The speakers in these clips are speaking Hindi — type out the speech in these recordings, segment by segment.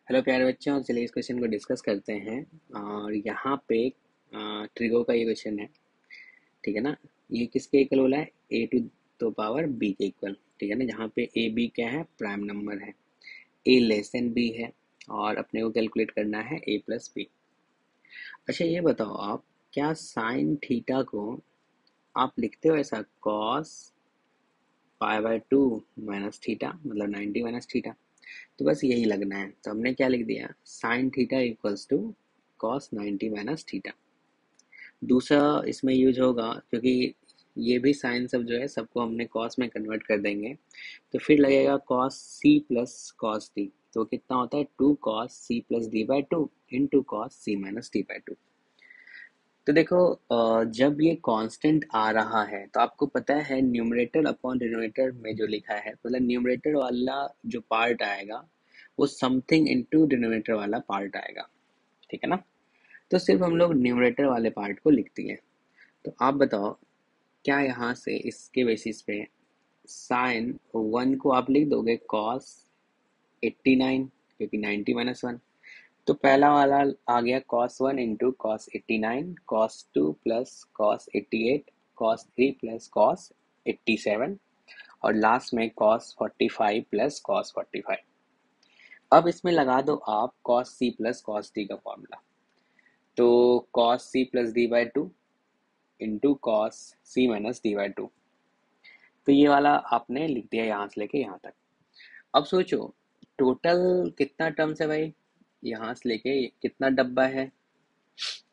हेलो प्यारे बच्चों, चलिए इस क्वेश्चन को डिस्कस करते हैं। और यहाँ पे ट्रिगो का ये क्वेश्चन है। ठीक है ना। ये किसके इक्वल बोला है? ए टू द पावर बी के इक्वल। ठीक है ना, जहाँ पे ए बी क्या है? प्राइम नंबर है। ए लेस देन बी है और अपने को कैलकुलेट करना है ए प्लस बी। अच्छा ये बताओ आप, क्या साइन थीटा को आप लिखते हो ऐसा कॉस पाई/2 माइनस थीटा, मतलब 90 माइनस थीटा? तो बस यही लगना है। तो हमने क्या लिख दिया? Sine theta equals to cos 90 minus theta. दूसरा इसमें यूज होगा क्योंकि ये भी साइन सब जो है सबको हमने कॉस में कन्वर्ट कर देंगे। तो फिर लगेगा cos C plus cos D. तो कितना होता है? 2 cos c+d/2 into cos C minus डी/2। तो देखो, जब ये कांस्टेंट आ रहा है तो आपको पता है न्यूमरेटर अपॉन डिनोमिनेटर में जो लिखा है, मतलब न्यूमरेटर वाला जो पार्ट आएगा वो समथिंग इनटू डिनोमिनेटर वाला पार्ट आएगा। ठीक है ना। तो सिर्फ हम लोग न्यूमरेटर वाले पार्ट को लिख दिए। तो आप बताओ, क्या यहाँ से इसके बेसिस पे साइन वन को आप लिख दोगे कॉस 89, क्योंकि 90 - 1। तो पहला वाला आ गया cos 1 into cos 89, cos 2 plus cos 88, cos 3 plus cos 87 और लास्ट में cos 45 प्लस cos 45। अब इसमें लगा दो आप cos c plus cos d का फॉर्मूला। तो cos c प्लस d/2 into cos C minus डी/2। तो ये वाला आपने लिख दिया यहाँ से लेके यहाँ तक। अब सोचो, टोटल कितना टर्म्स है भाई? यहाँ से लेके कितना डब्बा है?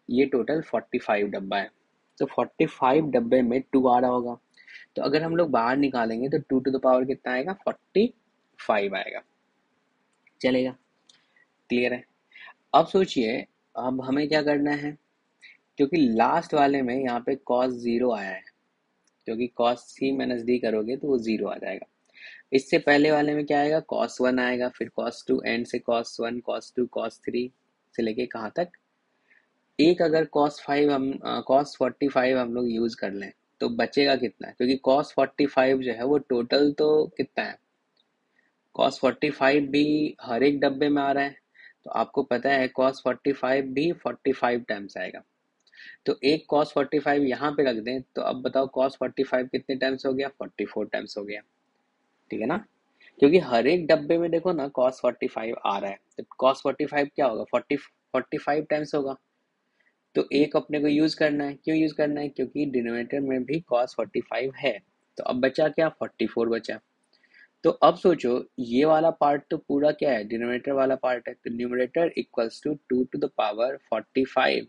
ये टोटल 45 डब्बा है। तो 45 डब्बे में 2 आ रहा होगा। तो अगर हम लोग बाहर निकालेंगे तो 2 टू द पावर कितना आएगा? 45 आएगा। चलेगा? क्लियर है? अब सोचिए, अब हमें क्या करना है? क्योंकि लास्ट वाले में यहाँ पे cos 0 आया है, क्योंकि cos c माइनस डी करोगे तो वो 0 आ जाएगा। इससे पहले वाले में क्या आएगा? cos 1 आएगा, फिर cos 2, एंड से cos 1, cos 2, cos 3 से लेके कहाँ तक? एक अगर cos 45 हम लोग यूज कर लें तो बचेगा कितना? क्योंकि cos 45 जो है वो टोटल तो कितना है? cos 45 भी हर एक डब्बे में आ रहा है। तो आपको पता है cos 45 भी 45 टाइम्स आएगा। तो एक cos 45 यहाँ पे रख दें तो अब बताओ cos 45 कितने टाइम्स हो गया? 44 टाइम्स हो गया। ठीक है ना। क्योंकि हर एक डब्बे में देखो ना cos 45 आ रहा है, तो cos 45 क्या होगा? 45 टाइम्स होगा। तो एक अपने को यूज करना है। क्यों यूज करना है? क्योंकि डिनोमिनेटर में भी cos 45 है। तो अब बचा क्या? 44 बचा। तो अब सोचो, ये वाला पार्ट तो पूरा क्या है? डिनोमिनेटर वाला पार्ट है। तो numerator equals to 2 to the power 45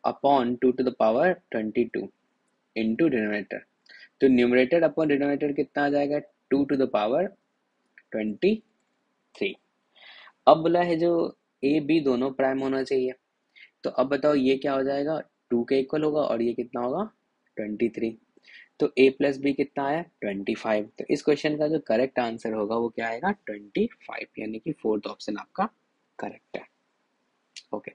upon 2 to the power 22 into denominator. तो न्यूमरेटर अपॉन डिनोमिनेटर कितना आ जाएगा? 2 टू द पावर 23। अब बोला है जो ए बी दोनों प्राइम होना चाहिए। तो अब बताओ ये क्या हो जाएगा? 2 के इक्वल होगा और ये कितना होगा? 23। तो ए प्लस बी कितना आया? 25। तो इस क्वेश्चन का जो करेक्ट आंसर होगा वो क्या आएगा? 25, यानी कि फोर्थ ऑप्शन आपका करेक्ट है। ओके।